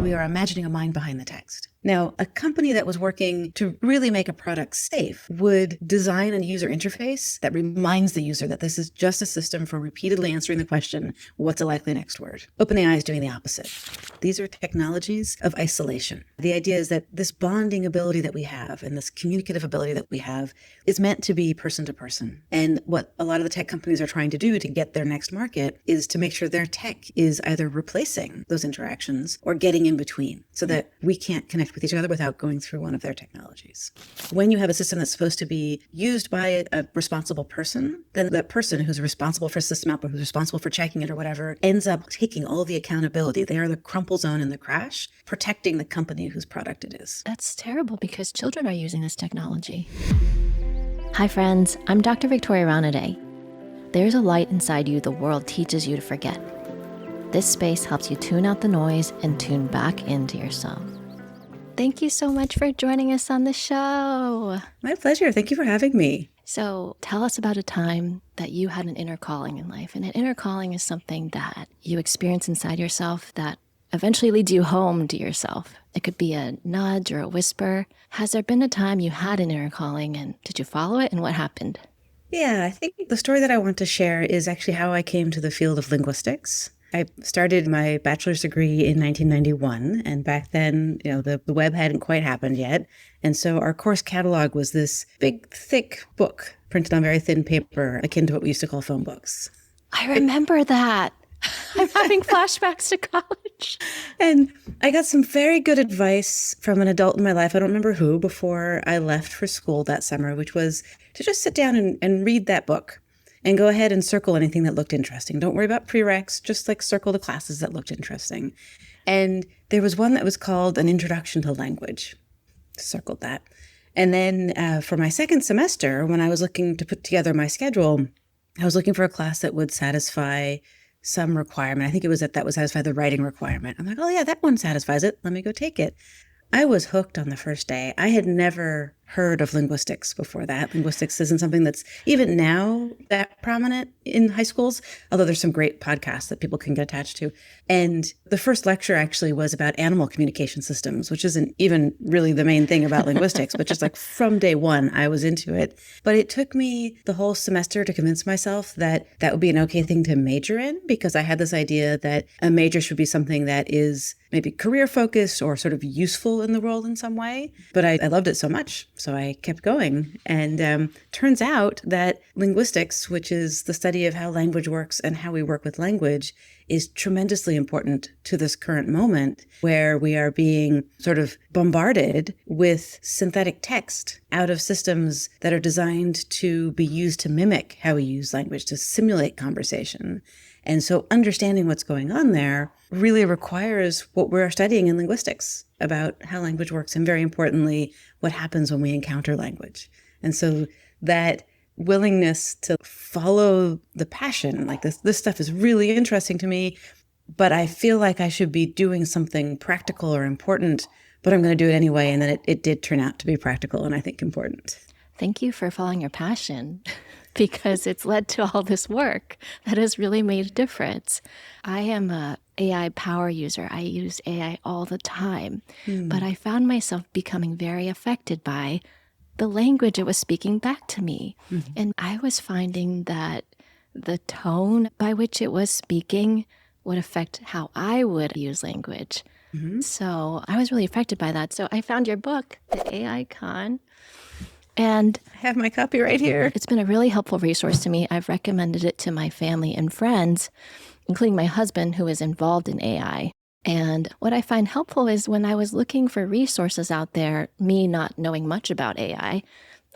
We are imagining a mind behind the text. Now, a company that was working to really make a product safe would design a user interface that reminds the user that this is just a system for repeatedly answering the question, what's a likely next word? OpenAI is doing the opposite. These are technologies of isolation. The idea is that this bonding ability that we have and this communicative ability that we have is meant to be person to person. And what a lot of the tech companies are trying to do to get their next market is to make sure their tech is either replacing those interactions or getting in between so that we can't connect with each other without going through one of their technologies. When you have a system that's supposed to be used by a responsible person, then that person who's responsible for system output, who's responsible for checking it or whatever, ends up taking all the accountability. They are the crumple zone in the crash, protecting the company whose product it is. That's terrible because children are using this technology. Hi friends, I'm Dr. Victoria Ranade. There's a light inside you the world teaches you to forget. This space helps you tune out the noise and tune back into yourself. Thank you so much for joining us on the show. My pleasure. Thank you for having me. So tell us about a time that you had an inner calling in life. And an inner calling is something that you experience inside yourself that eventually leads you home to yourself. It could be a nudge or a whisper. Has there been a time you had an inner calling and did you follow it and what happened? Yeah, I think the story that I want to share is actually how I came to the field of linguistics. I started my bachelor's degree in 1991, and back then, the web hadn't quite happened yet. And so our course catalog was this big, thick book printed on very thin paper, akin to what we used to call phone books. I remember that. I'm having flashbacks to college. And I got some very good advice from an adult in my life, I don't remember who, before I left for school that summer, which was to just sit down and read that book. And go ahead and circle anything that looked interesting. Don't worry about prereqs, just circle the classes that looked interesting. And there was one that was called An Introduction to Language. Circled that. And then for my second semester, when I was looking to put together my schedule, I was looking for a class that would satisfy some requirement. I think it was that would satisfy the writing requirement. I'm like, oh yeah, that one satisfies it. Let me go take it. I was hooked on the first day. I had never heard of linguistics before that. Linguistics isn't something that's even now that prominent in high schools, although there's some great podcasts that people can get attached to. And the first lecture actually was about animal communication systems, which isn't even really the main thing about linguistics, but just from day one, I was into it. But it took me the whole semester to convince myself that that would be an okay thing to major in, because I had this idea that a major should be something that is maybe career focused or sort of useful in the world in some way. But I loved it so much. So I kept going. And turns out that linguistics, which is the study of how language works and how we work with language, is tremendously important to this current moment where we are being sort of bombarded with synthetic text out of systems that are designed to be used to mimic how we use language, to simulate conversation. And so understanding what's going on there really requires what we're studying in linguistics about how language works, and very importantly, what happens when we encounter language. And so that willingness to follow the passion, this stuff is really interesting to me, but I feel like I should be doing something practical or important, but I'm going to do it anyway. And then it did turn out to be practical and I think important. Thank you for following your passion, because it's led to all this work that has really made a difference. I am a AI power user. I use AI all the time, but I found myself becoming very affected by the language it was speaking back to me. Mm-hmm. And I was finding that the tone by which it was speaking would affect how I would use language. Mm-hmm. So I was really affected by that. So I found your book, The AI Con, and I have my copy right here. It's been a really helpful resource to me. I've recommended it to my family and friends, including my husband, who is involved in AI. And what I find helpful is when I was looking for resources out there, me not knowing much about AI,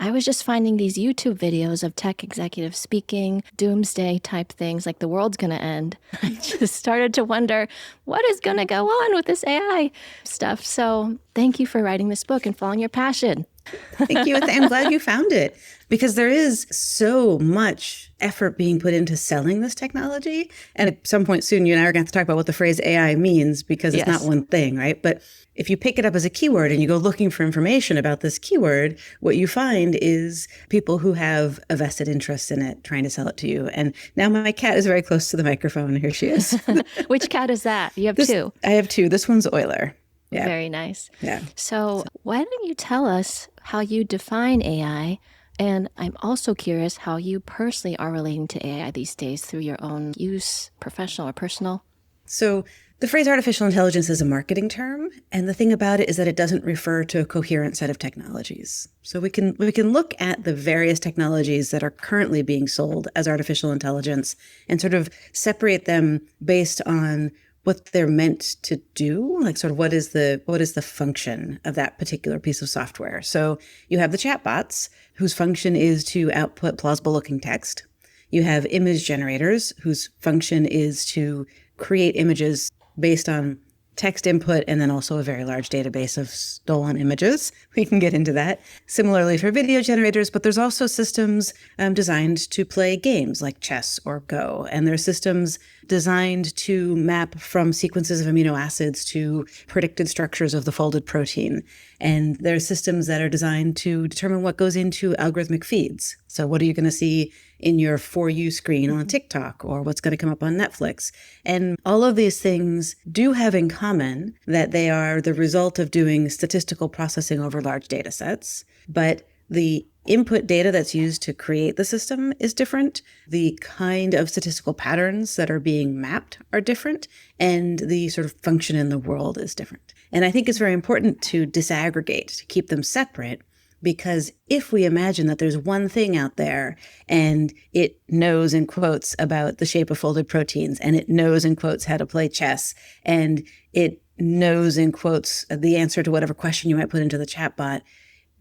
I was just finding these YouTube videos of tech executives speaking, doomsday type things, like the world's going to end. I just started to wonder, what is going to go on with this AI stuff? So thank you for writing this book and following your passion. Thank you. I'm glad you found it because there is so much effort being put into selling this technology. And at some point soon, you and I are going to have to talk about what the phrase AI means because it's not one thing, right? But if you pick it up as a keyword and you go looking for information about this keyword, what you find is people who have a vested interest in it trying to sell it to you. And now my cat is very close to the microphone. Here she is. Which cat is that? You have two. I have two. This one's Euler. Yeah. Very nice. Yeah. So why don't you tell us how you define AI? And I'm also curious how you personally are relating to AI these days through your own use, professional or personal. So the phrase artificial intelligence is a marketing term. And the thing about it is that it doesn't refer to a coherent set of technologies. So we can look at the various technologies that are currently being sold as artificial intelligence and sort of separate them based on what they're meant to do, like sort of what is the function of that particular piece of software. So you have the chatbots, whose function is to output plausible looking text. You have image generators, whose function is to create images based on text input and then also a very large database of stolen images. We can get into that. Similarly for video generators, but there's also systems designed to play games like chess or Go. And there are systems designed to map from sequences of amino acids to predicted structures of the folded protein. And there are systems that are designed to determine what goes into algorithmic feeds. So what are you going to see in your For You screen on TikTok or what's going to come up on Netflix? And all of these things do have in common that they are the result of doing statistical processing over large data sets. But the input data that's used to create the system is different. The kind of statistical patterns that are being mapped are different. And the sort of function in the world is different. And I think it's very important to disaggregate, to keep them separate. Because if we imagine that there's one thing out there and it knows in quotes about the shape of folded proteins and it knows in quotes how to play chess and it knows in quotes the answer to whatever question you might put into the chatbot,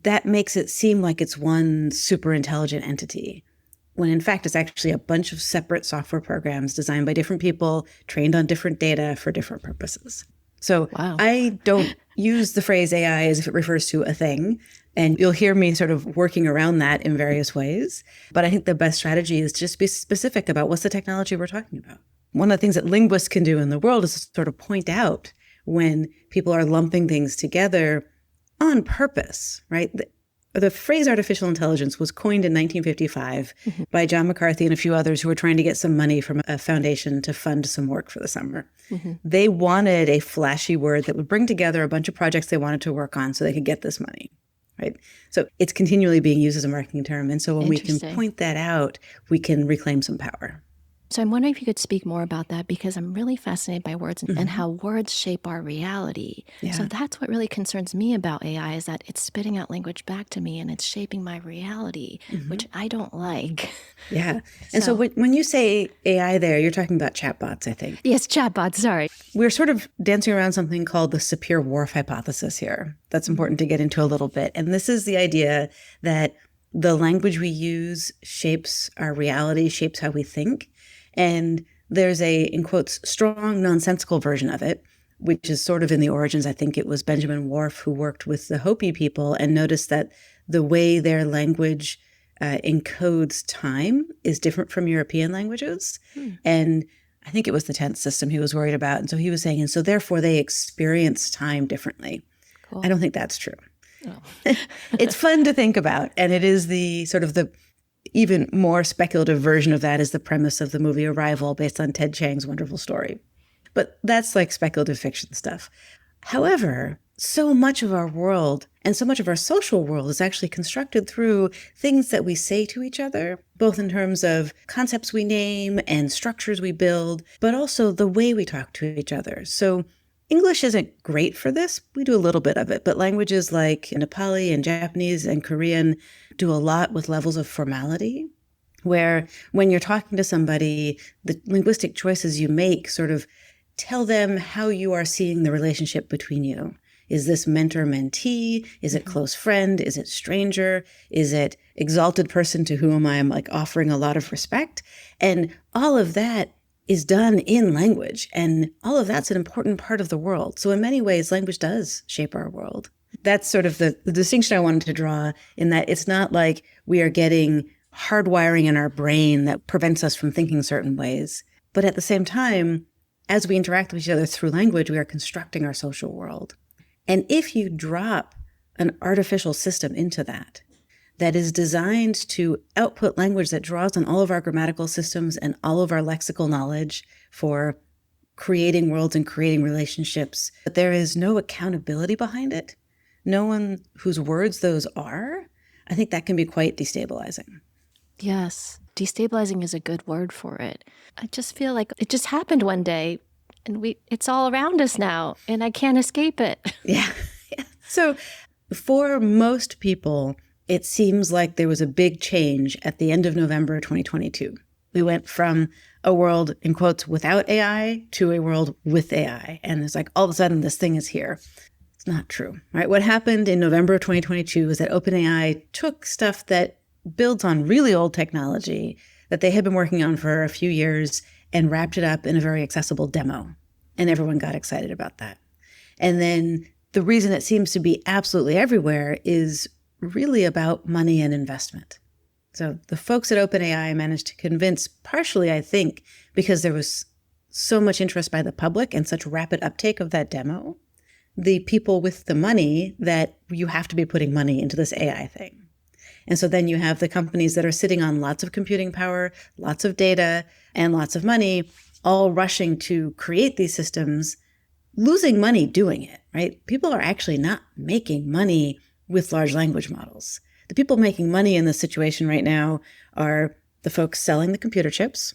that makes it seem like it's one super intelligent entity, when in fact it's actually a bunch of separate software programs designed by different people, trained on different data for different purposes. So wow. I don't use the phrase AI as if it refers to a thing. And you'll hear me sort of working around that in various ways. But I think the best strategy is to just be specific about what's the technology we're talking about. One of the things that linguists can do in the world is to sort of point out when people are lumping things together on purpose, right? The phrase artificial intelligence was coined in 1955 by John McCarthy and a few others who were trying to get some money from a foundation to fund some work for the summer. They wanted a flashy word that would bring together a bunch of projects they wanted to work on so they could get this money, right? So it's continually being used as a marketing term. And so when we can point that out, we can reclaim some power. So I'm wondering if you could speak more about that, because I'm really fascinated by words and how words shape our reality. Yeah. So that's what really concerns me about AI, is that it's spitting out language back to me and it's shaping my reality, which I don't like. Yeah. And so when you say AI there, you're talking about chatbots, I think. Yes, chatbots, sorry. We're sort of dancing around something called the Sapir-Whorf hypothesis here. That's important to get into a little bit. And this is the idea that the language we use shapes our reality, shapes how we think. And there's a, in quotes, strong nonsensical version of it, which is sort of in the origins. I think it was Benjamin Whorf who worked with the Hopi people and noticed that the way their language encodes time is different from European languages. And I think it was the tense system he was worried about. And so he was saying, and so therefore they experience time differently. Cool. I don't think that's true. Oh. It's fun to think about. And it is the sort of the even more speculative version of that is the premise of the movie Arrival, based on Ted Chiang's wonderful story. But that's like speculative fiction stuff. However, so much of our world and so much of our social world is actually constructed through things that we say to each other, both in terms of concepts we name and structures we build, but also the way we talk to each other. So English isn't great for this. We do a little bit of it, but languages like Nepali and Japanese and Korean do a lot with levels of formality, where when you're talking to somebody, the linguistic choices you make sort of tell them how you are seeing the relationship between you. Is this mentor-mentee? Is it close friend? Is it stranger? Is it exalted person to whom I am like offering a lot of respect? And all of that is done in language. And all of that's an important part of the world. So in many ways, language does shape our world. That's sort of the distinction I wanted to draw, in that it's not like we are getting hardwiring in our brain that prevents us from thinking certain ways. But at the same time, as we interact with each other through language, we are constructing our social world. And if you drop an artificial system into that is designed to output language that draws on all of our grammatical systems and all of our lexical knowledge for creating worlds and creating relationships, but there is no accountability behind it, no one whose words those are, I think that can be quite destabilizing. Yes, destabilizing is a good word for it. I just feel like it just happened one day and it's all around us now and I can't escape it. Yeah. So for most people, it seems like there was a big change at the end of November 2022. We went from a world, in quotes, without AI to a world with AI. And it's like, all of a sudden, this thing is here. It's not true, right? What happened in November of 2022 is that OpenAI took stuff that builds on really old technology that they had been working on for a few years and wrapped it up in a very accessible demo. And everyone got excited about that. And then the reason it seems to be absolutely everywhere is really about money and investment. So the folks at OpenAI managed to convince, partially, I think, because there was so much interest by the public and such rapid uptake of that demo, the people with the money that you have to be putting money into this AI thing. And so then you have the companies that are sitting on lots of computing power, lots of data, and lots of money, all rushing to create these systems, losing money doing it, right? People are actually not making money with large language models. The people making money in this situation right now are the folks selling the computer chips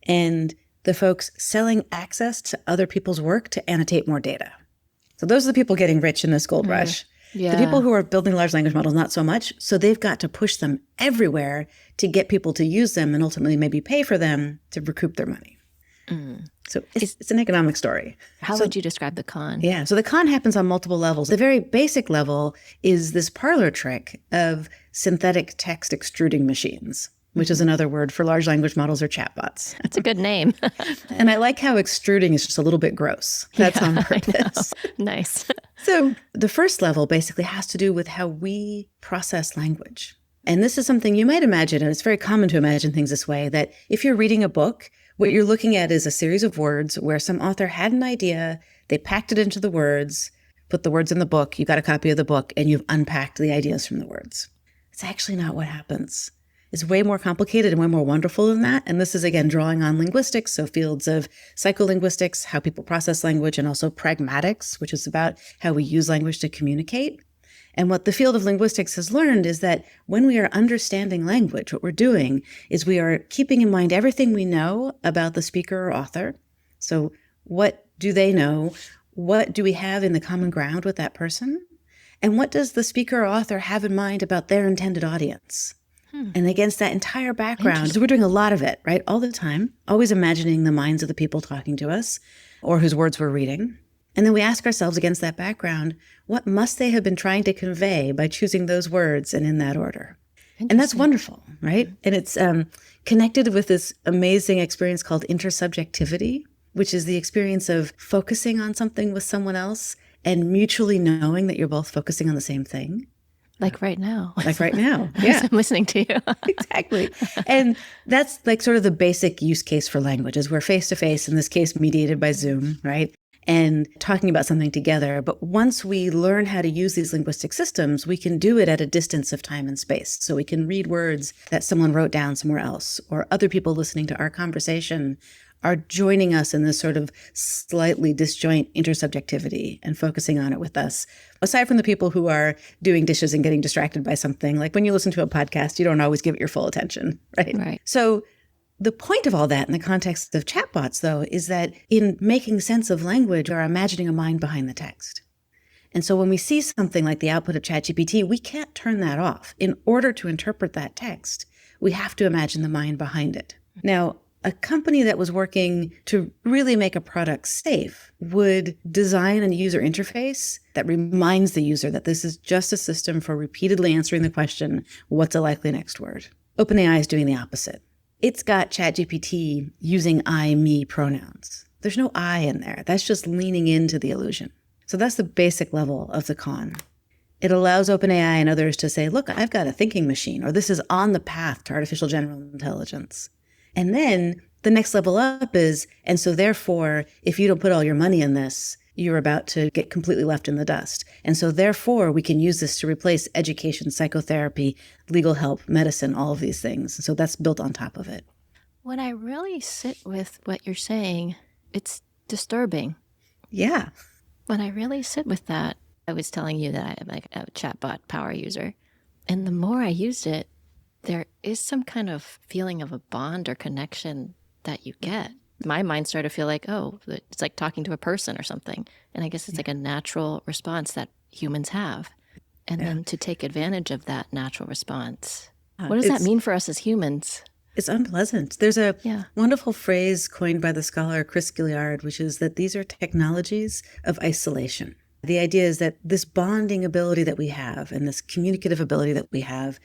and the folks selling access to other people's work to annotate more data. So those are the people getting rich in this gold rush. Yeah. The people who are building large language models, not so much. So they've got to push them everywhere to get people to use them and ultimately maybe pay for them to recoup their money. So it's an economic story. How would you describe the con? Yeah. So the con happens on multiple levels. The very basic level is this parlor trick of synthetic text extruding machines, which is another word for large language models or chatbots. That's a good name. And I like how extruding is just a little bit gross. That's on purpose. Nice. So the first level basically has to do with how we process language. And this is something you might imagine, and it's very common to imagine things this way, that if you're reading a book, what you're looking at is a series of words where some author had an idea, they packed it into the words, put the words in the book, you got a copy of the book, and you've unpacked the ideas from the words. It's actually not what happens. It's way more complicated and way more wonderful than that. And this is, again, drawing on linguistics, so fields of psycholinguistics, how people process language, and also pragmatics, which is about how we use language to communicate. And what the field of linguistics has learned is that when we are understanding language, what we're doing is we are keeping in mind everything we know about the speaker or author. So what do they know? What do we have in the common ground with that person? And what does the speaker or author have in mind about their intended audience? And against that entire background, so we're doing a lot of it, right? All the time, always imagining the minds of the people talking to us or whose words we're reading. And then we ask ourselves against that background, what must they have been trying to convey by choosing those words and in that order? And that's wonderful, right? And it's connected with this amazing experience called intersubjectivity, which is the experience of focusing on something with someone else and mutually knowing that you're both focusing on the same thing. Like right now. Like right now. Yeah. I'm listening to you. Exactly. And that's like sort of the basic use case for language is we're face to face, in this case, mediated by Zoom, right? And talking about something together. But once we learn how to use these linguistic systems, we can do it at a distance of time and space. So we can read words that someone wrote down somewhere else, or other people listening to our conversation are joining us in this sort of slightly disjoint intersubjectivity and focusing on it with us. Aside from the people who are doing dishes and getting distracted by something, like when you listen to a podcast, you don't always give it your full attention, right? Right. So the point of all that in the context of chatbots, though, is that in making sense of language, we are imagining a mind behind the text. And so when we see something like the output of ChatGPT, we can't turn that off. In order to interpret that text, we have to imagine the mind behind it. Now, a company that was working to really make a product safe would design a user interface that reminds the user that this is just a system for repeatedly answering the question, what's a likely next word? OpenAI is doing the opposite. It's got ChatGPT using I, me pronouns. There's no I in there. That's just leaning into the illusion. So that's the basic level of the con. It allows OpenAI and others to say, look, I've got a thinking machine, or this is on the path to artificial general intelligence. And then the next level up is, and so therefore, if you don't put all your money in this, you're about to get completely left in the dust. And so therefore, we can use this to replace education, psychotherapy, legal help, medicine, all of these things. So that's built on top of it. When I really sit with what you're saying, it's disturbing. Yeah. When I really sit with that, I was telling you that I'm like a chatbot power user. And the more I used it, there is some kind of feeling of a bond or connection that you get. My mind started to feel like, oh, it's like talking to a person or something. And I guess it's like a natural response that humans have. And then to take advantage of that natural response. What does that mean for us as humans? It's unpleasant. There's a wonderful phrase coined by the scholar Chris Gilliard, which is that these are technologies of isolation. The idea is that this bonding ability that we have and this communicative ability that we have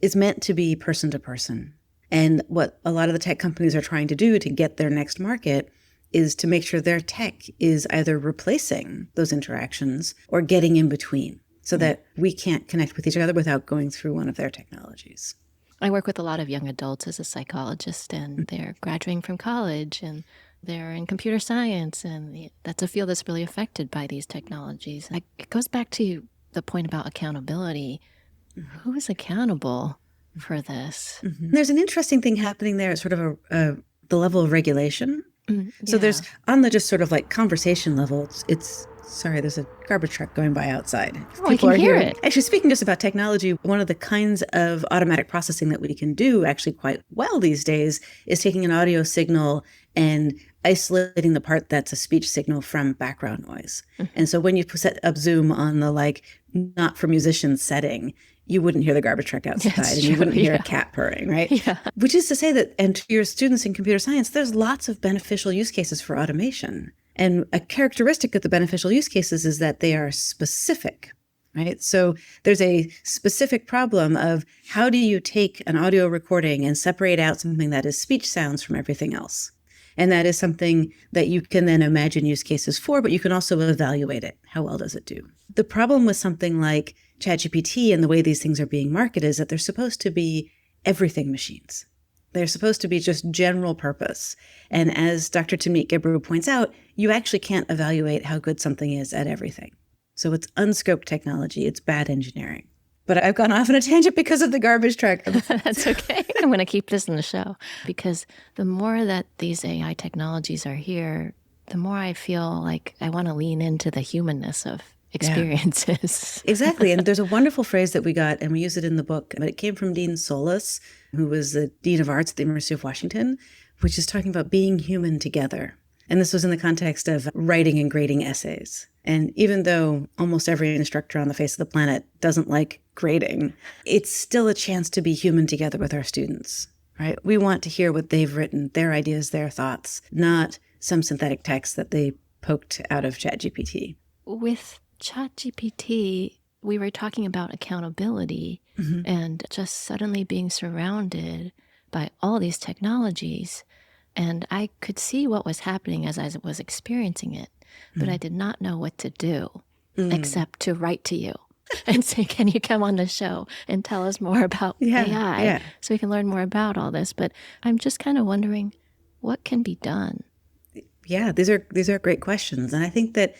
is meant to be person to person. And what a lot of the tech companies are trying to do to get their next market is to make sure their tech is either replacing those interactions or getting in between so that we can't connect with each other without going through one of their technologies. I work with a lot of young adults as a psychologist, and they're graduating from college and they're in computer science, and that's a field that's really affected by these technologies. It goes back to the point about accountability. Who is accountable for this? There's an interesting thing happening there at sort of the level of regulation. So there's on the just sort of like conversation level, it's sorry, there's a garbage truck going by outside. I can hear it. Actually, speaking just about technology, one of the kinds of automatic processing that we can do actually quite well these days is taking an audio signal and isolating the part that's a speech signal from background noise. And so when you set up Zoom on the like not for musicians setting, you wouldn't hear the garbage truck outside and you wouldn't hear a cat purring, right? Which is to say that, and to your students in computer science, there's lots of beneficial use cases for automation. And a characteristic of the beneficial use cases is that they are specific, right? So there's a specific problem of how do you take an audio recording and separate out something that is speech sounds from everything else? And that is something that you can then imagine use cases for, but you can also evaluate it. How well does it do? The problem with something like ChatGPT and the way these things are being marketed is that they're supposed to be everything machines. They're supposed to be just general purpose. And as Dr. Timnit Gebru points out, you actually can't evaluate how good something is at everything. So it's unscoped technology. It's bad engineering. But I've gone off on a tangent because of the garbage truck. That's okay. I'm going to keep this in the show because the more that these AI technologies are here, the more I feel like I want to lean into the humanness of experiences. Exactly. And there's a wonderful phrase that we got, and we use it in the book, but it came from Dean Solis, who was the Dean of Arts at the University of Washington, which is talking about being human together. And this was in the context of writing and grading essays. And even though almost every instructor on the face of the planet doesn't like grading, it's still a chance to be human together with our students, right? We want to hear what they've written, their ideas, their thoughts, not some synthetic text that they poked out of ChatGPT. With ChatGPT, we were talking about accountability and just suddenly being surrounded by all these technologies. And I could see what was happening as I was experiencing it, but I did not know what to do except to write to you and say, can you come on the show and tell us more about AI so we can learn more about all this? But I'm just kind of wondering what can be done. Yeah, these are great questions. And I think that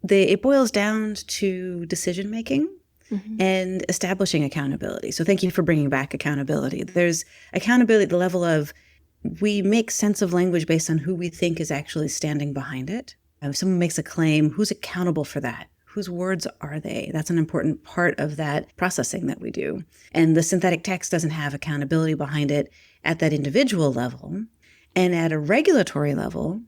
it boils down to decision making and establishing accountability. So thank you for bringing back accountability. There's accountability at the level of we make sense of language based on who we think is actually standing behind it. If someone makes a claim, who's accountable for that? Whose words are they? That's an important part of that processing that we do. And the synthetic text doesn't have accountability behind it at that individual level. And at a regulatory level,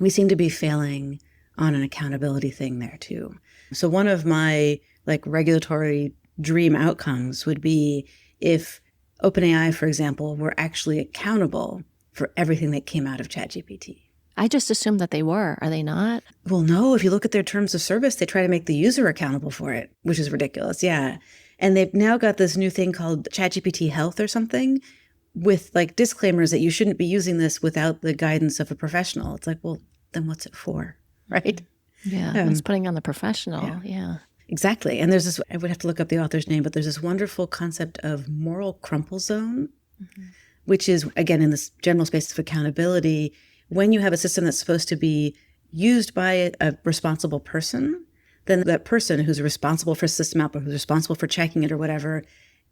we seem to be failing on an accountability thing there too. So one of my regulatory dream outcomes would be if OpenAI, for example, were actually accountable for everything that came out of ChatGPT. I just assumed that they were. Are they not? Well, no. If you look at their terms of service, they try to make the user accountable for it, which is ridiculous. Yeah. And they've now got this new thing called ChatGPT Health or something with disclaimers that you shouldn't be using this without the guidance of a professional. It's like, well, then what's it for? Right? Yeah. It's putting on the professional. Yeah. Exactly. And there's this, I would have to look up the author's name, but there's this wonderful concept of moral crumple zone, which is, again, in this general space of accountability, when you have a system that's supposed to be used by a responsible person, then that person who's responsible for system output, who's responsible for checking it or whatever,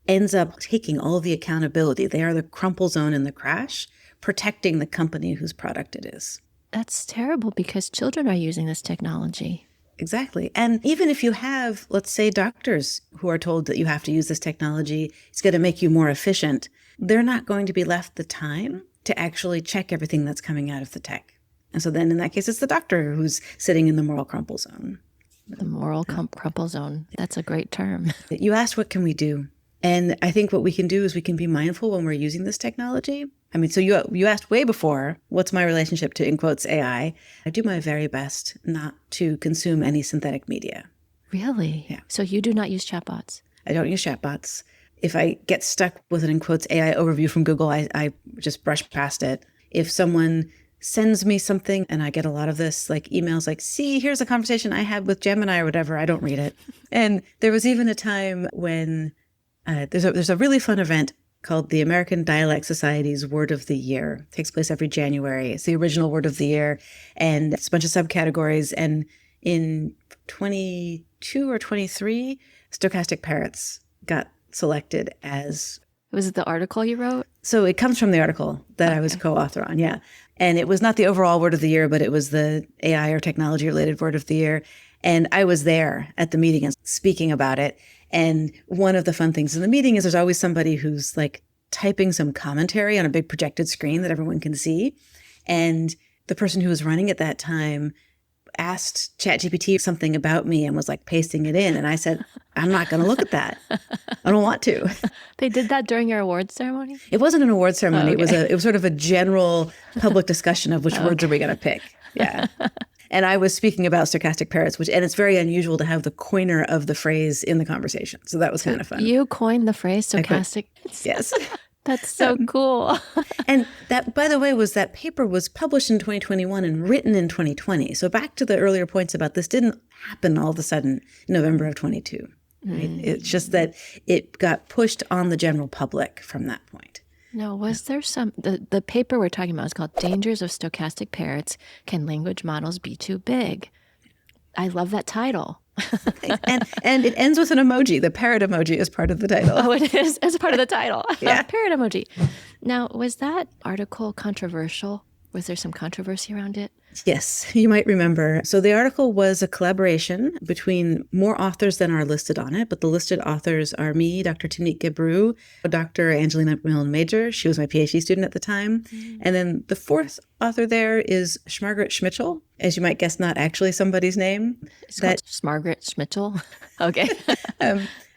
ends up taking all the accountability. They are the crumple zone in the crash, protecting the company whose product it is. That's terrible because children are using this technology. Exactly. And even if you have, let's say, doctors who are told that you have to use this technology, it's going to make you more efficient, they're not going to be left the time to actually check everything that's coming out of the tech. And so then in that case, it's the doctor who's sitting in the moral crumple zone. The moral crumple zone. That's a great term. You asked, what can we do? And I think what we can do is we can be mindful when we're using this technology. I mean, so you asked way before, what's my relationship to, in quotes, AI? I do my very best not to consume any synthetic media. Really? Yeah. So you do not use chatbots? I don't use chatbots. If I get stuck with an, in quotes, AI overview from Google, I just brush past it. If someone sends me something, and I get a lot of this, like emails like, see, here's a conversation I had with Gemini or whatever, I don't read it. And there was even a time when there's a really fun event called the American Dialect Society's Word of the Year. It takes place every January. It's the original Word of the Year, and it's a bunch of subcategories. And in 22 or 23, Stochastic Parrots got selected as... Was it the article you wrote? So it comes from the article that I was co-author on, yeah. And it was not the overall Word of the Year, but it was the AI or technology-related Word of the Year. And I was there at the meeting and speaking about it. And one of the fun things in the meeting is there's always somebody who's like typing some commentary on a big projected screen that everyone can see. And the person who was running at that time asked ChatGPT something about me and was like pasting it in. And I said, I'm not going to look at that. I don't want to. They did that during your awards ceremony? It wasn't an award ceremony. Oh, okay. It was sort of a general public discussion of which words are we going to pick. Yeah. And I was speaking about stochastic parrots, and it's very unusual to have the coiner of the phrase in the conversation. So that was kind of fun. You coined the phrase stochastic? Yes. That's so cool. And that, by the way, that paper was published in 2021 and written in 2020. So back to the earlier points about this didn't happen all of a sudden in November of 22. Right? It's just that it got pushed on the general public from that point. No, was there the paper we're talking about is called Dangers of Stochastic Parrots. Can Language Models Be Too Big? I love that title. and it ends with an emoji. The parrot emoji is part of the title. Oh, it is as part of the title. Yeah. Parrot emoji. Now, was that article controversial? Was there some controversy around it? Yes, you might remember. So the article was a collaboration between more authors than are listed on it, but the listed authors are me, Dr. Tanit Gebru, Dr. Angelina Milne-Major. She was my PhD student at the time. And then the fourth author there is Margaret Schmitchell, as you might guess, not actually somebody's name. It's called Margaret Schmitchell. Okay.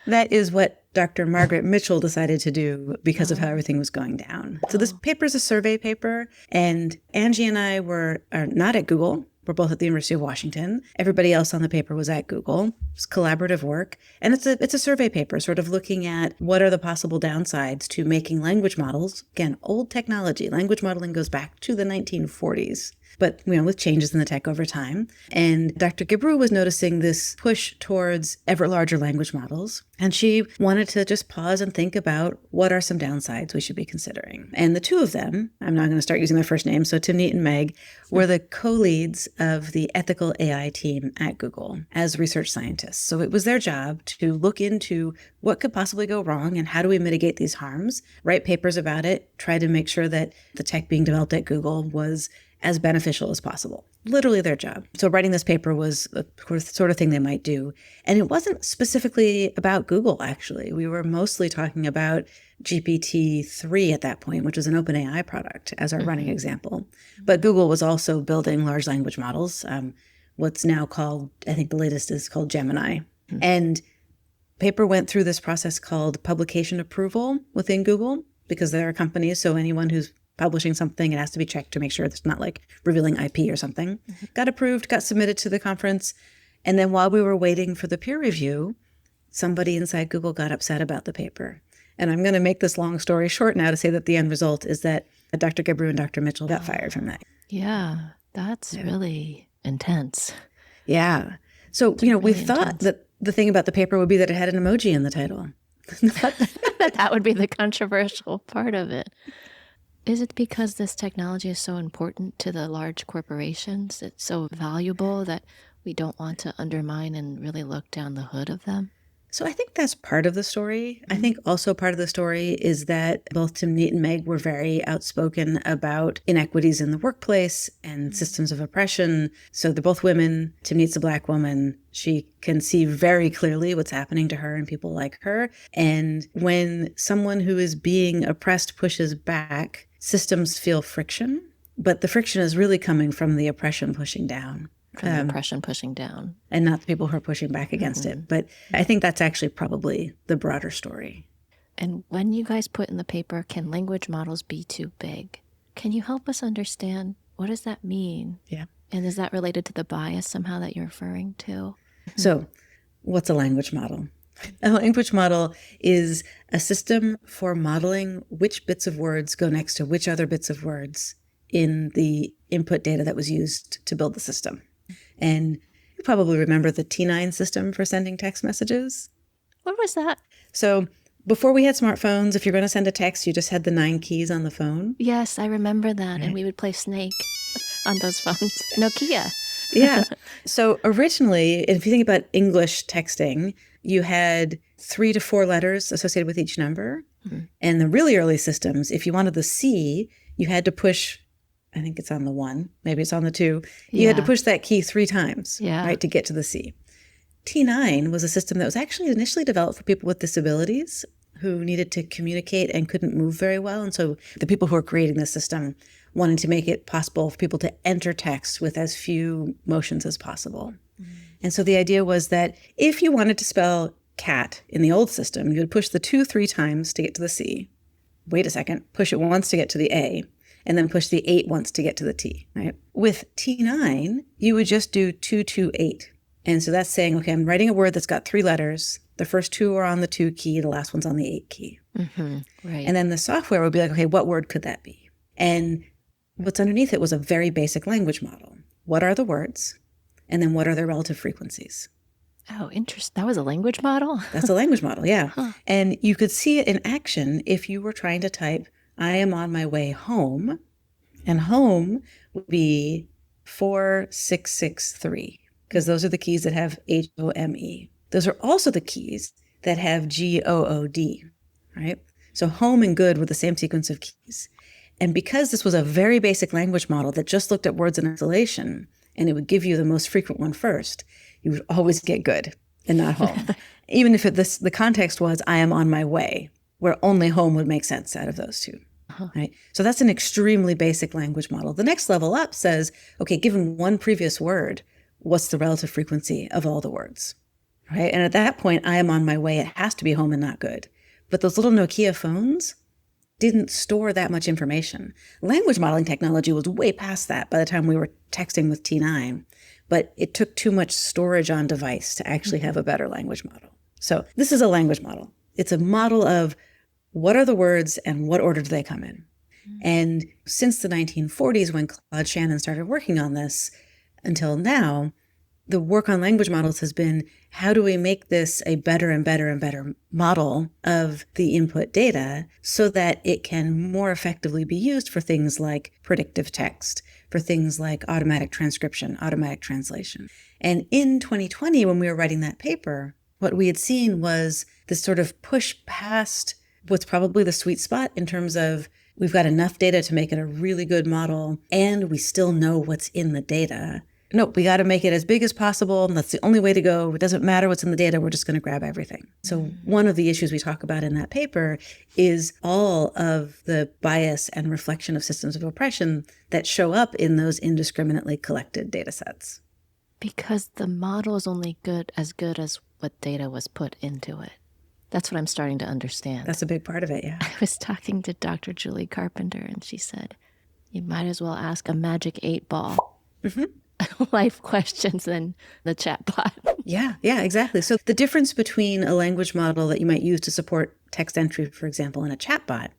That is what Dr. Margaret Mitchell decided to do because of how everything was going down. So this paper is a survey paper, and Angie and I are not at Google. We're both at the University of Washington. Everybody else on the paper was at Google. It's collaborative work. And it's a survey paper, sort of looking at what are the possible downsides to making language models. Again, old technology. Language modeling goes back to the 1940s. But, with changes in the tech over time. And Dr. Gebru was noticing this push towards ever larger language models. And she wanted to just pause and think about what are some downsides we should be considering. And the two of them, I'm not going to start using their first names, so Tanit and Meg, were the co-leads of the ethical AI team at Google as research scientists. So it was their job to look into what could possibly go wrong and how do we mitigate these harms, write papers about it, try to make sure that the tech being developed at Google was as beneficial as possible. Literally their job. So writing this paper was the sort of thing they might do. And it wasn't specifically about Google, actually. We were mostly talking about GPT-3 at that point, which was an OpenAI product as our running example. But Google was also building large language models. What's now called, I think the latest is called Gemini. And paper went through this process called publication approval within Google, because there are companies, so anyone who's publishing something, it has to be checked to make sure it's not like revealing IP or something. Got approved, got submitted to the conference. And then while we were waiting for the peer review, somebody inside Google got upset about the paper. And I'm going to make this long story short now to say that the end result is that Dr. Gebru and Dr. Mitchell got fired from that. Yeah, that's really intense. Yeah. So, we really thought intense. that the thing about the paper would be that it had an emoji in the title. That would be the controversial part of it. Is it because this technology is so important to the large corporations? It's so valuable that we don't want to undermine and really look down the hood of them? So I think that's part of the story. I think also part of the story is that both Timnit and Meg were very outspoken about inequities in the workplace and systems of oppression. So they're both women. Timnit's a Black woman. She can see very clearly what's happening to her and people like her. And when someone who is being oppressed pushes back, systems feel friction, but the friction is really coming from the oppression pushing down. From the oppression pushing down. And not the people who are pushing back against it. But I think that's actually probably the broader story. And when you guys put in the paper, can language models be too big? Can you help us understand what does that mean? Yeah. And is that related to the bias somehow that you're referring to? So what's a language model? A language model is a system for modeling which bits of words go next to which other bits of words in the input data that was used to build the system. And you probably remember the T9 system for sending text messages. What was that? So before we had smartphones, if you're going to send a text, you just had the 9 keys on the phone. Yes, I remember that. Right. And we would play Snake on those phones. Nokia. Yeah. So originally, if you think about English texting, you had 3 to 4 letters associated with each number. And the really early systems, if you wanted the C, you had to push, I think it's on the 1, maybe it's on the 2. You had to push that key 3 times, right, to get to the C. T9 was a system that was actually initially developed for people with disabilities who needed to communicate and couldn't move very well. And so the people who were creating this system wanted to make it possible for people to enter text with as few motions as possible. And so the idea was that if you wanted to spell cat in the old system, you would push the 2 3 times to get to the C. Wait a second, push it once to get to the A, and then push the 8 once to get to the T, right? With T9, you would just do 2 2 8. And so that's saying, okay, I'm writing a word that's got 3 letters. The first 2 are on the 2 key, the last one's on the 8 key. Right. And then the software would be like, okay, what word could that be? And what's underneath it was a very basic language model. What are the words? And then what are their relative frequencies? Oh, interesting. That was a language model? That's a language model, yeah. And you could see it in action if you were trying to type, I am on my way home. And home would be 4663, because those are the keys that have HOME. Those are also the keys that have GOOD, right? So home and good were the same sequence of keys. And because this was a very basic language model that just looked at words in isolation, and it would give you the most frequent one first, you would always get good and not home. Even if the context was, I am on my way, where only home would make sense out of those two. Right? So that's an extremely basic language model. The next level up says, okay, given one previous word, what's the relative frequency of all the words? Right? And at that point, I am on my way. It has to be home and not good. But those little Nokia phones didn't store that much information. Language modeling technology was way past that by the time we were texting with T9, but it took too much storage on device to actually have a better language model. So this is a language model. It's a model of what are the words and what order do they come in? And since the 1940s, when Claude Shannon started working on this, until now, the work on language models has been, how do we make this a better and better and better model of the input data so that it can more effectively be used for things like predictive text, for things like automatic transcription, automatic translation. And in 2020, when we were writing that paper, what we had seen was this sort of push past what's probably the sweet spot in terms of we've got enough data to make it a really good model, and we still know what's in the data. No, we got to make it as big as possible. And that's the only way to go. It doesn't matter what's in the data. We're just going to grab everything. So one of the issues we talk about in that paper is all of the bias and reflection of systems of oppression that show up in those indiscriminately collected data sets. Because the model is only good as what data was put into it. That's what I'm starting to understand. That's a big part of it, yeah. I was talking to Dr. Julie Carpenter, and she said, you might as well ask a magic 8-ball. Life questions than the chatbot. Yeah, exactly. So the difference between a language model that you might use to support text entry, for example, and a chatbot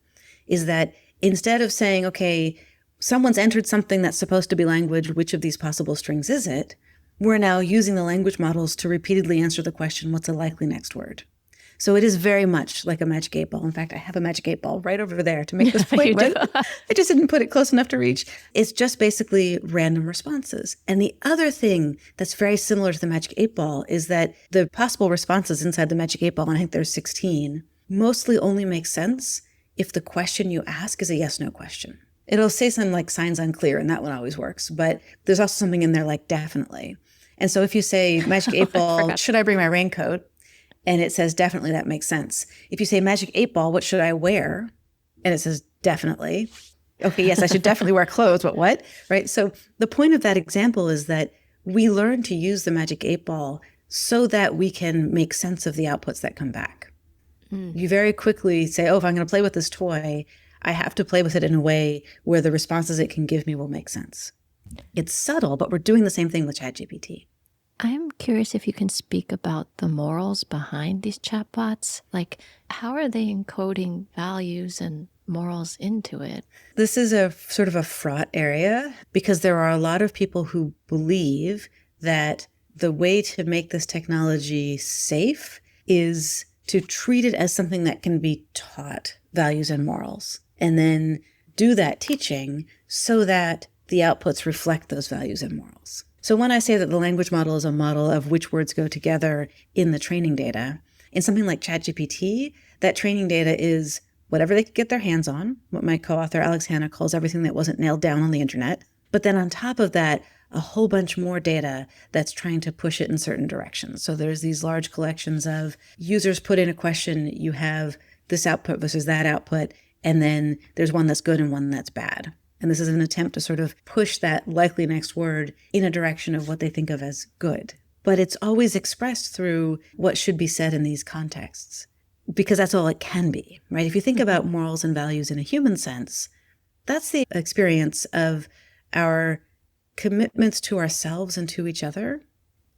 is that instead of saying, okay, someone's entered something that's supposed to be language, which of these possible strings is it? we're now using the language models to repeatedly answer the question, what's a likely next word? So it is very much like a magic 8 ball. In fact, I have a magic 8 ball right over there to make this point, right? I just didn't put it close enough to reach. It's just basically random responses. And the other thing that's very similar to the magic 8 ball is that the possible responses inside the magic 8 ball, and I think there's 16, mostly only make sense if the question you ask is a yes-no question. It'll say something like signs unclear, and that one always works. But there's also something in there like definitely. And so if you say magic 8 ball, should I bring my raincoat? And it says, definitely, that makes sense. If you say magic 8 ball, what should I wear? And it says, definitely. Okay, yes, I should definitely wear clothes, but what? Right? So the point of that example is that we learn to use the magic 8 ball so that we can make sense of the outputs that come back. You very quickly say, oh, if I'm going to play with this toy, I have to play with it in a way where the responses it can give me will make sense. It's subtle, but we're doing the same thing with ChatGPT. I'm curious if you can speak about the morals behind these chatbots. Like, how are they encoding values and morals into it? This is a sort of a fraught area because there are a lot of people who believe that the way to make this technology safe is to treat it as something that can be taught values and morals, and then do that teaching so that the outputs reflect those values and morals. So when I say that the language model is a model of which words go together in the training data, in something like ChatGPT, that training data is whatever they could get their hands on, what my co-author Alex Hanna calls everything that wasn't nailed down on the internet. But then on top of that, a whole bunch more data that's trying to push it in certain directions. So there's these large collections of users put in a question, you have this output versus that output, and then there's one that's good and one that's bad. And this is an attempt to sort of push that likely next word in a direction of what they think of as good. But it's always expressed through what should be said in these contexts, because that's all it can be, right? If you think about morals and values in a human sense, that's the experience of our commitments to ourselves and to each other.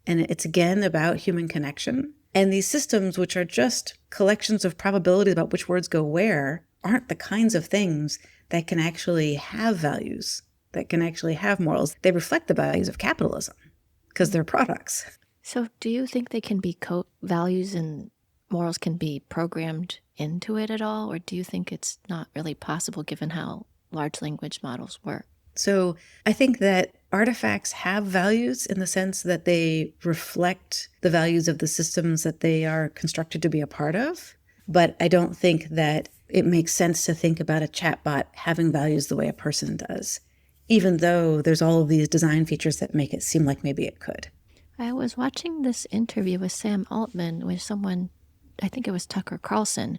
And it's again about human connection. And these systems, which are just collections of probabilities about which words go where, aren't the kinds of things that can actually have values, that can actually have morals. They reflect the values of capitalism because they're products. So do you think they can be values and morals can be programmed into it at all? Or do you think it's not really possible given how large language models work? So I think that artifacts have values in the sense that they reflect the values of the systems that they are constructed to be a part of. But I don't think that it makes sense to think about a chatbot having values the way a person does, even though there's all of these design features that make it seem like maybe it could. I was watching this interview with Sam Altman where someone, I think it was Tucker Carlson,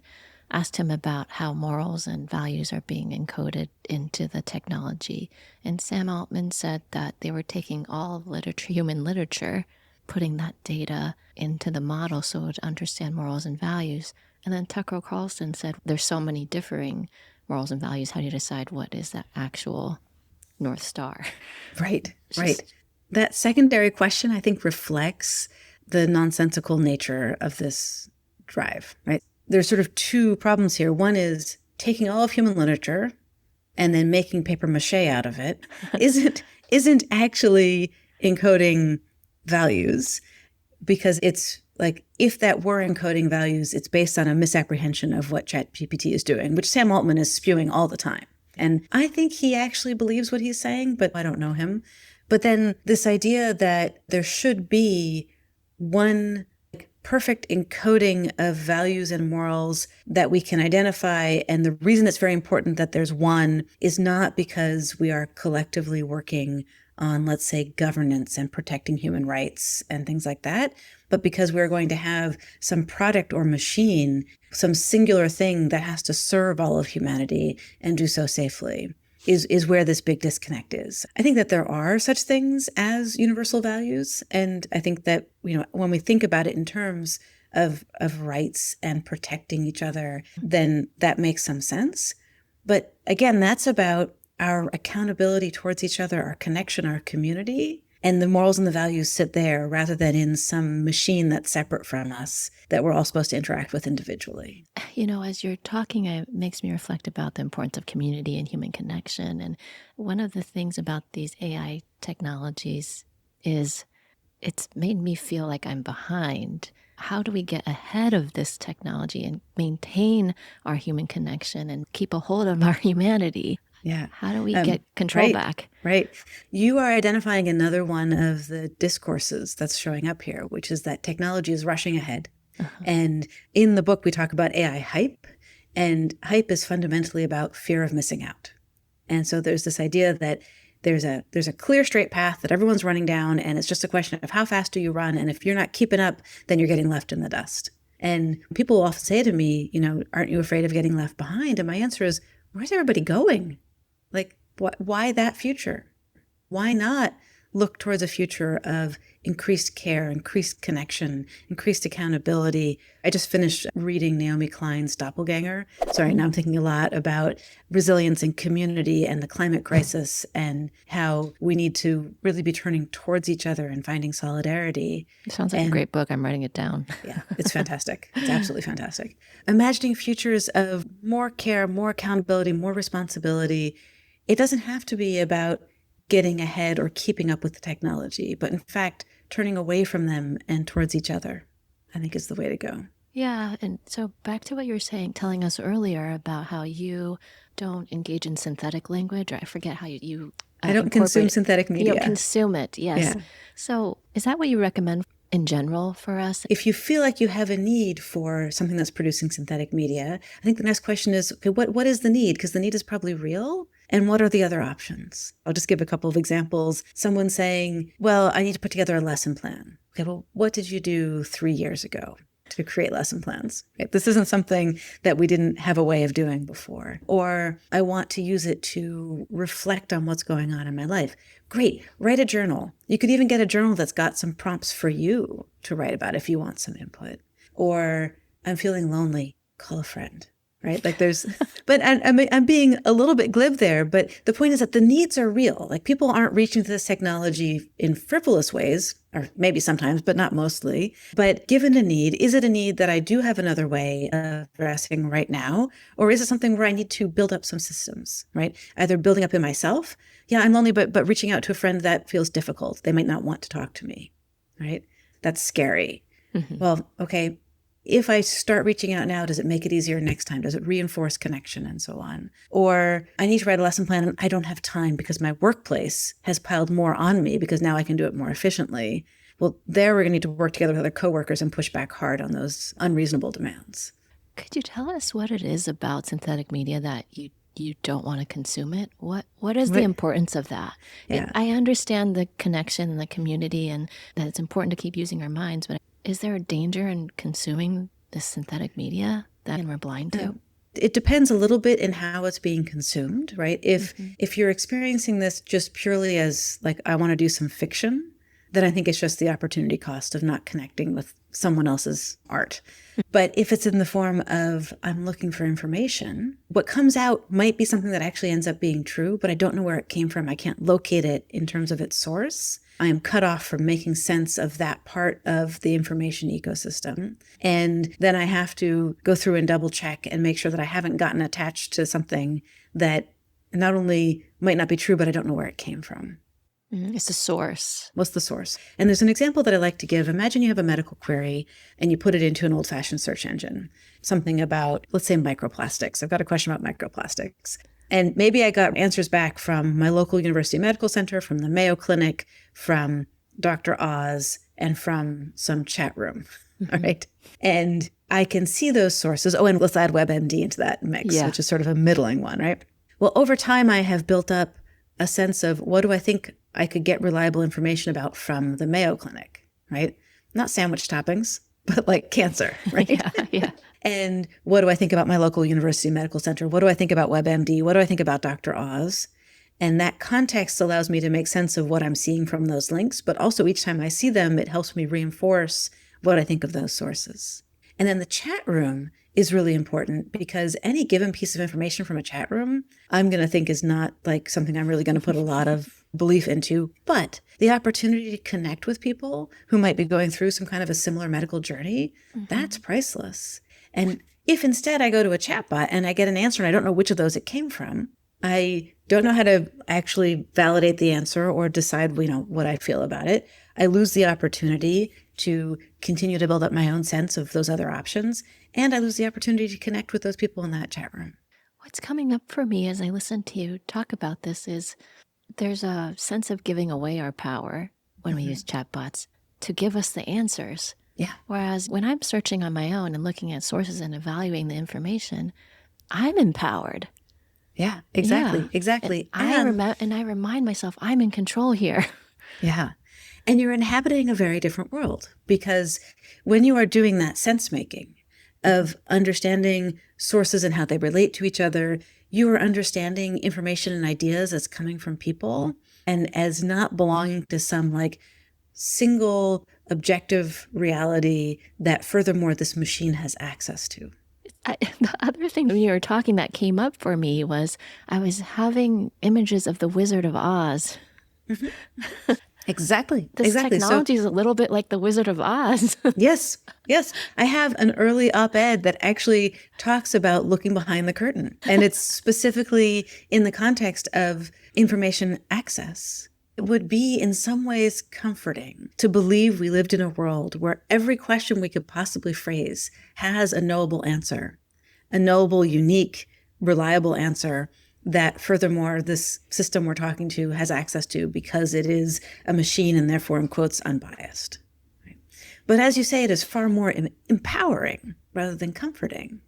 asked him about how morals and values are being encoded into the technology. And Sam Altman said that they were taking all of literature, human literature, putting that data into the model so it would understand morals and values. And then Tucker Carlson said, there's so many differing morals and values. How do you decide what is the actual North Star? Right. That secondary question, I think, reflects the nonsensical nature of this drive, right? There's sort of two problems here. One is taking all of human literature and then making paper mache out of it isn't actually encoding values, because it's like, if that were encoding values, it's based on a misapprehension of what ChatGPT is doing, which Sam Altman is spewing all the time. And I think he actually believes what he's saying, but I don't know him. But then this idea that there should be one perfect encoding of values and morals that we can identify. And the reason it's very important that there's one is not because we are collectively working on, let's say, governance and protecting human rights and things like that, but because we're going to have some product or machine, some singular thing that has to serve all of humanity and do so safely. Is where this big disconnect is. I think that there are such things as universal values. And I think that, when we think about it in terms of rights and protecting each other, then that makes some sense. But again, that's about our accountability towards each other, our connection, our community. And the morals and the values sit there rather than in some machine that's separate from us that we're all supposed to interact with individually. As you're talking, it makes me reflect about the importance of community and human connection. And one of the things about these AI technologies is it's made me feel like I'm behind. How do we get ahead of this technology and maintain our human connection and keep a hold of our humanity? Yeah. How do we get control Right, back? right. You are identifying another one of the discourses that's showing up here, which is that technology is rushing ahead. And in the book, we talk about AI hype, and hype is fundamentally about fear of missing out. And so there's this idea that there's a clear straight path that everyone's running down, and it's just a question of how fast do you run, and if you're not keeping up, then you're getting left in the dust. And people often say to me, aren't you afraid of getting left behind? And my answer is, where's everybody going? Like, why that future? Why not look towards a future of increased care, increased connection, increased accountability? I just finished reading Naomi Klein's Doppelganger. So right now I'm thinking a lot about resilience and community and the climate crisis and how we need to really be turning towards each other and finding solidarity. It sounds like a great book. I'm writing it down. Yeah, it's fantastic. It's absolutely fantastic. Imagining futures of more care, more accountability, more responsibility. It doesn't have to be about getting ahead or keeping up with the technology, but in fact, turning away from them and towards each other, I think is the way to go. Yeah. And so back to what you were saying, telling us earlier about how you don't engage in synthetic language, or I forget how you I don't consume synthetic media. You don't consume it, yes. Yeah. So is that what you recommend in general for us? If you feel like you have a need for something that's producing synthetic media, I think the next question is, okay, what is the need? Because the need is probably real. And what are the other options? I'll just give a couple of examples. Someone saying, well, I need to put together a lesson plan. Okay, well, what did you do 3 years ago to create lesson plans? Right? This isn't something that we didn't have a way of doing before. Or I want to use it to reflect on what's going on in my life. Great, write a journal. You could even get a journal that's got some prompts for you to write about if you want some input. Or I'm feeling lonely, call a friend. Right? Like but I'm being a little bit glib there, but the point is that the needs are real. Like people aren't reaching to this technology in frivolous ways, or maybe sometimes, but not mostly. But given a need, is it a need that I do have another way of addressing right now? Or is it something where I need to build up some systems, right? Either building up in myself. Yeah, I'm lonely, but reaching out to a friend, that feels difficult. They might not want to talk to me, right? That's scary. Mm-hmm. Well, okay. If I start reaching out now, does it make it easier next time? Does it reinforce connection and so on? Or I need to write a lesson plan and I don't have time because my workplace has piled more on me because now I can do it more efficiently. Well, there we're going to need to work together with other coworkers and push back hard on those unreasonable demands. Could you tell us what it is about synthetic media that you don't want to consume it? What is the importance of that? Yeah. I understand the connection and the community and that it's important to keep using our minds, but is there a danger in consuming this synthetic media that we're blind to? It depends a little bit in how it's being consumed, right? If you're experiencing this just purely as like, I want to do some fiction, then I think it's just the opportunity cost of not connecting with someone else's art. But if it's in the form of, I'm looking for information, what comes out might be something that actually ends up being true, but I don't know where it came from. I can't locate it in terms of its source. I am cut off from making sense of that part of the information ecosystem. And then I have to go through and double check and make sure that I haven't gotten attached to something that not only might not be true, but I don't know where it came from. It's the source. What's the source? And there's an example that I like to give. Imagine you have a medical query and you put it into an old-fashioned search engine. Something about, let's say, microplastics. I've got a question about microplastics. And maybe I got answers back from my local university medical center, from the Mayo Clinic, from Dr. Oz, and from some chat room. All right. And I can see those sources. Oh, and let's add WebMD into that mix, which is sort of a middling one, right? Well, over time, I have built up a sense of what do I think I could get reliable information about from the Mayo Clinic, right? Not sandwich toppings, but like cancer, right? Yeah. And what do I think about my local university medical center? What do I think about WebMD? What do I think about Dr. Oz? And that context allows me to make sense of what I'm seeing from those links. But also each time I see them, it helps me reinforce what I think of those sources. And then the chat room is really important because any given piece of information from a chat room, I'm going to think is not like something I'm really going to put a lot of belief into. But the opportunity to connect with people who might be going through some kind of a similar medical journey, that's priceless. And if instead I go to a chatbot and I get an answer and I don't know which of those it came from, I don't know how to actually validate the answer or decide, what I feel about it. I lose the opportunity to continue to build up my own sense of those other options. And I lose the opportunity to connect with those people in that chat room. What's coming up for me as I listen to you talk about this is there's a sense of giving away our power when we use chatbots to give us the answers. Yeah. Whereas when I'm searching on my own and looking at sources and evaluating the information, I'm empowered. Yeah, exactly. Yeah. Exactly. And I remind myself I'm in control here. Yeah. And you're inhabiting a very different world, because when you are doing that sense making of understanding sources and how they relate to each other, you are understanding information and ideas that's coming from people and as not belonging to some like single objective reality that furthermore this machine has access to. The other thing when you were talking that came up for me was I was having images of the Wizard of Oz. Exactly. This exactly. technology is a little bit like the Wizard of Oz. Yes. Yes. I have an early op-ed that actually talks about looking behind the curtain. And it's specifically in the context of information access. It would be in some ways comforting to believe we lived in a world where every question we could possibly phrase has a knowable answer, a knowable, unique, reliable answer that furthermore this system we're talking to has access to because it is a machine and therefore, in quotes, unbiased. Right? But as you say, it is far more empowering rather than comforting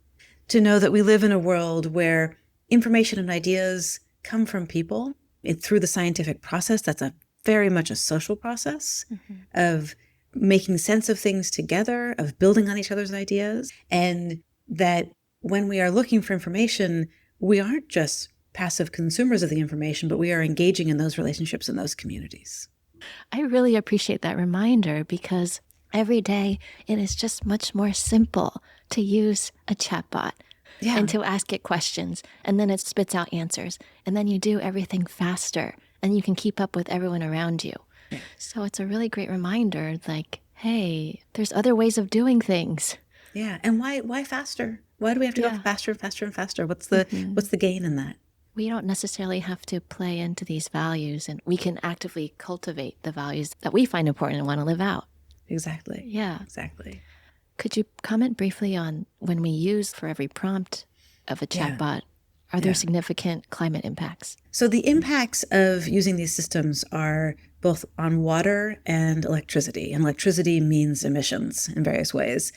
to know that we live in a world where information and ideas come from people through the scientific process. That's very much a social process of making sense of things together, of building on each other's ideas, and that when we are looking for information, we aren't just passive consumers of the information, but we are engaging in those relationships in those communities. I really appreciate that reminder because every day it is just much more simple to use a chatbot and to ask it questions, and then it spits out answers, and then you do everything faster and you can keep up with everyone around you. Yeah. So it's a really great reminder, like, hey, there's other ways of doing things. Yeah. And why faster? Why do we have to go faster and faster and faster? What's the gain in that? We don't necessarily have to play into these values, and we can actively cultivate the values that we find important and want to live out. Exactly. Yeah. Exactly. Could you comment briefly on when we use for every prompt of a chatbot, are there significant climate impacts? So the impacts of using these systems are both on water and electricity. And electricity means emissions in various ways.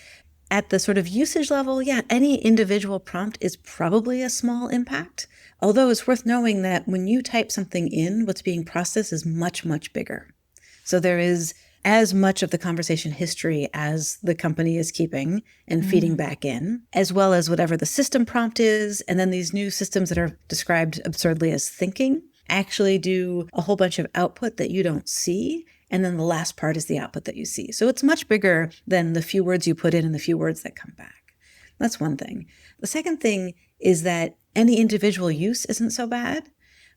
At the sort of usage level, any individual prompt is probably a small impact. Although it's worth knowing that when you type something in, what's being processed is much, much bigger. So there is as much of the conversation history as the company is keeping and feeding back in, as well as whatever the system prompt is. And then these new systems that are described absurdly as thinking actually do a whole bunch of output that you don't see. And then the last part is the output that you see. So it's much bigger than the few words you put in and the few words that come back. That's one thing. The second thing is that any individual use isn't so bad,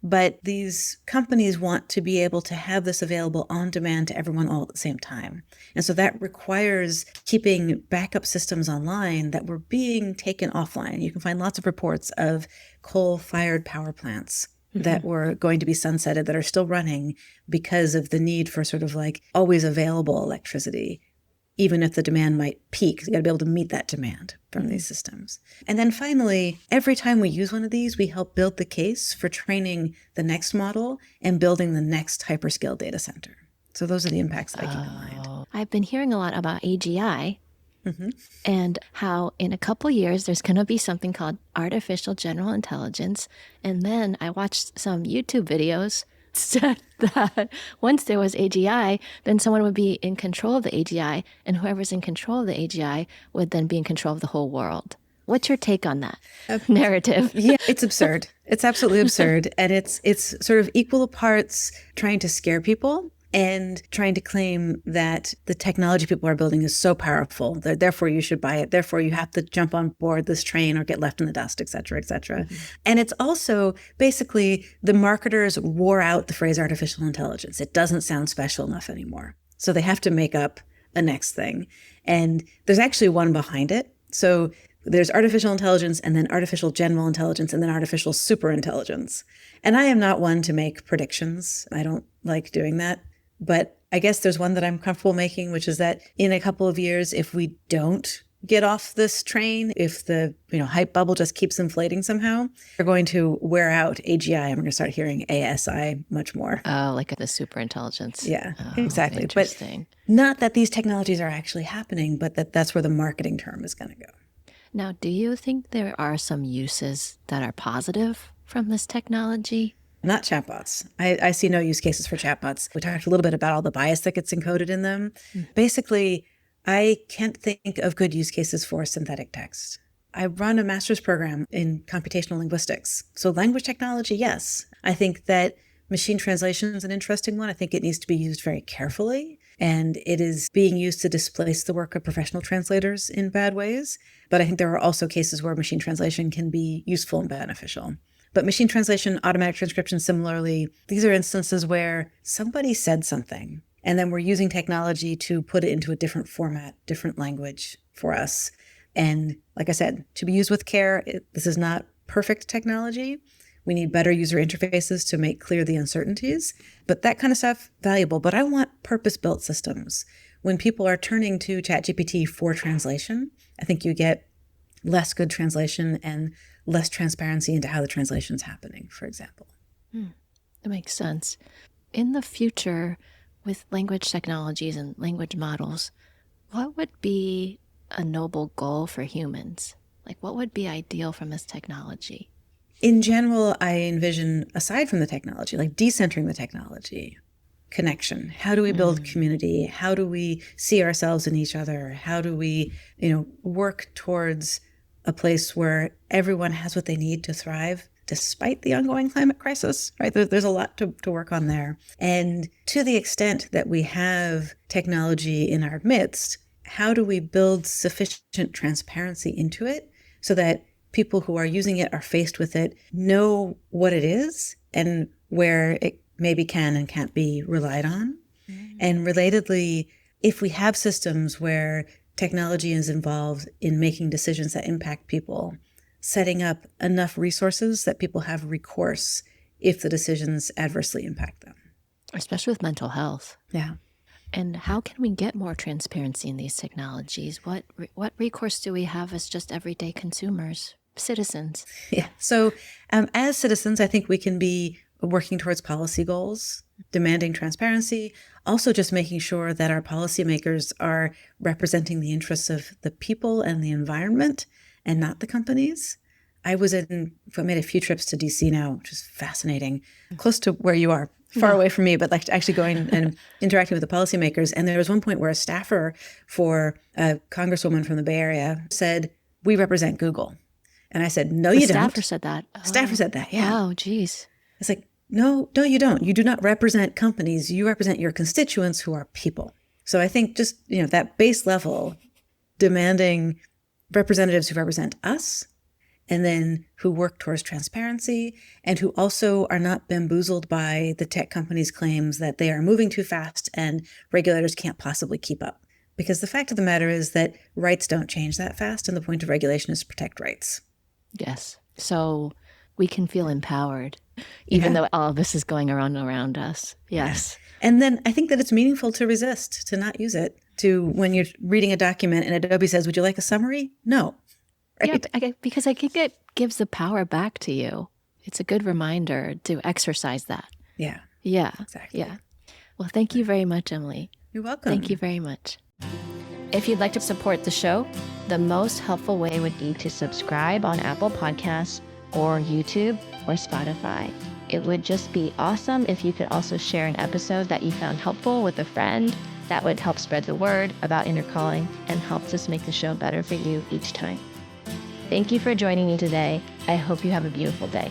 but these companies want to be able to have this available on demand to everyone all at the same time. And so that requires keeping backup systems online that were being taken offline. You can find lots of reports of coal-fired power plants that were going to be sunsetted that are still running because of the need for sort of like always available electricity, even if the demand might peak. You got to be able to meet that demand from these systems. And then finally, every time we use one of these, we help build the case for training the next model and building the next hyperscale data center. So those are the impacts that I keep in mind. I've been hearing a lot about AGI and how in a couple years there's going to be something called artificial general intelligence. And then I watched some YouTube videos said that once there was AGI, then someone would be in control of the AGI, and whoever's in control of the AGI would then be in control of the whole world. What's your take on that narrative? Yeah, it's absurd. It's absolutely absurd. And it's sort of equal parts trying to scare people and trying to claim that the technology people are building is so powerful that therefore you should buy it. Therefore you have to jump on board this train or get left in the dust, et cetera, et cetera. And it's also basically the marketers wore out the phrase artificial intelligence. It doesn't sound special enough anymore. So they have to make up a next thing. And there's actually one behind it. So there's artificial intelligence and then artificial general intelligence and then artificial superintelligence. And I am not one to make predictions. I don't like doing that. But I guess there's one that I'm comfortable making, which is that in a couple of years, if we don't get off this train, if the hype bubble just keeps inflating somehow, we're going to wear out AGI and we're going to start hearing ASI much more. Oh, like the super intelligence. Yeah, oh, exactly. Interesting. But not that these technologies are actually happening, but that's where the marketing term is going to go. Now, do you think there are some uses that are positive from this technology? Not chatbots. I see no use cases for chatbots. We talked a little bit about all the bias that gets encoded in them. Basically, I can't think of good use cases for synthetic text. I run a master's program in computational linguistics. So language technology, yes. I think that machine translation is an interesting one. I think it needs to be used very carefully. And it is being used to displace the work of professional translators in bad ways. But I think there are also cases where machine translation can be useful and beneficial. But machine translation, automatic transcription, similarly, these are instances where somebody said something, and then we're using technology to put it into a different format, different language for us. And like I said, to be used with care, this is not perfect technology. We need better user interfaces to make clear the uncertainties. But that kind of stuff, valuable. But I want purpose-built systems. When people are turning to ChatGPT for translation, I think you get less good translation and less transparency into how the translation is happening, for example. That makes sense. In the future, with language technologies and language models, what would be a noble goal for humans? Like, what would be ideal from this technology? In general, I envision, aside from the technology, like decentering the technology, connection. How do we build community? How do we see ourselves in each other? How do we, work towards a place where everyone has what they need to thrive, despite the ongoing climate crisis, right? There's a lot to work on there. And to the extent that we have technology in our midst, how do we build sufficient transparency into it so that people who are using it are faced with it, know what it is and where it maybe can and can't be relied on? And relatedly, if we have systems where technology is involved in making decisions that impact people, setting up enough resources that people have recourse if the decisions adversely impact them. Especially with mental health. Yeah. And how can we get more transparency in these technologies? What recourse do we have as just everyday consumers, citizens? Yeah. So as citizens, I think we can be working towards policy goals, demanding transparency, also just making sure that our policymakers are representing the interests of the people and the environment and not the companies. I made a few trips to DC now, which is fascinating, close to where you are, far away from me, but like actually going and interacting with the policymakers. And there was one point where a staffer for a congresswoman from the Bay Area said, "We represent Google." And I said, "No, you don't." Staffer said that. Staffer said that, yeah. Oh, geez. It's like, no, you don't. You do not represent companies. You represent your constituents who are people. So I think just, that base level, demanding representatives who represent us and then who work towards transparency and who also are not bamboozled by the tech companies' claims that they are moving too fast and regulators can't possibly keep up. Because the fact of the matter is that rights don't change that fast, and the point of regulation is to protect rights. Yes. So we can feel empowered, even though all this is going around us. Yes. And then I think that it's meaningful to resist, to not use it, to when you're reading a document and Adobe says, "Would you like a summary?" No. Right? Yeah, because I think it gives the power back to you. It's a good reminder to exercise that. Yeah. Yeah. Exactly. Yeah. Well, thank you very much, Emily. You're welcome. Thank you very much. If you'd like to support the show, the most helpful way would be to subscribe on Apple Podcasts or YouTube or Spotify. It would just be awesome if you could also share an episode that you found helpful with a friend. That would help spread the word about INNERCALLING and helps us make the show better for you each time. Thank you for joining me today. I hope you have a beautiful day.